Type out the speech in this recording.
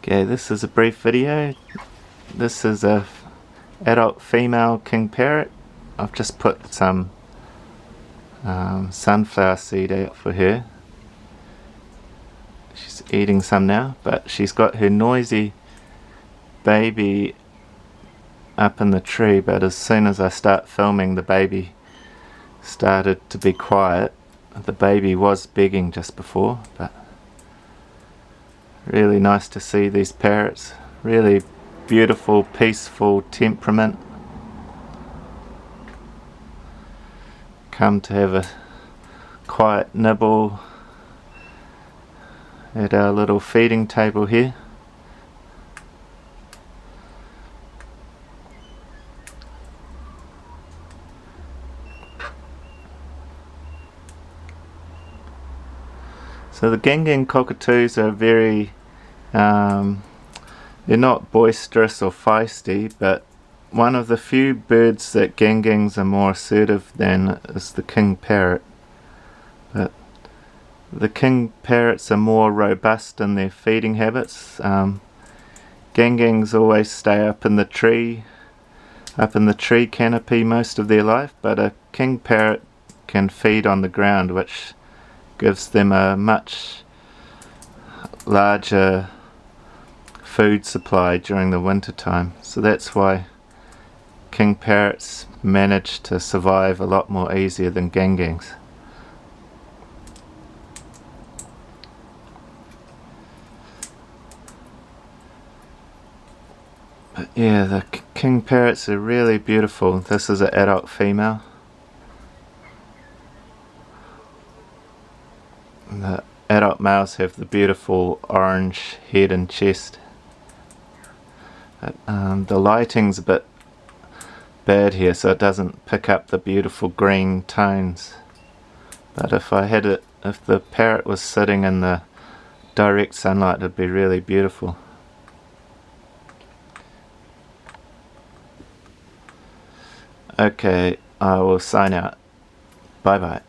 Okay, this is a brief video. This is a adult female king parrot. I've just put some sunflower seed out for her. She's eating some now, but she's got her noisy baby up in the tree, but as soon as I start filming, the baby started to be quiet. The baby was begging just before, but really nice to see these parrots. Really beautiful, peaceful temperament. Come to have a quiet nibble at our little feeding table here. So the King cockatoos are very, they're not boisterous or feisty, but one of the few birds that Gingings are more assertive than is the King Parrot. But the King Parrots are more robust in their feeding habits. Gingings always stay up in the tree canopy most of their life, but a King Parrot can feed on the ground, which gives them a much larger food supply during the winter time. So that's why King Parrots manage to survive a lot more easier than Gingings. But yeah, the King Parrots are really beautiful. This is an adult female. The adult males have the beautiful orange head and chest. But, the lighting's a bit bad here, so it doesn't pick up the beautiful green tones. But if the parrot was sitting in the direct sunlight, it'd be really beautiful. Okay, I will sign out. Bye bye.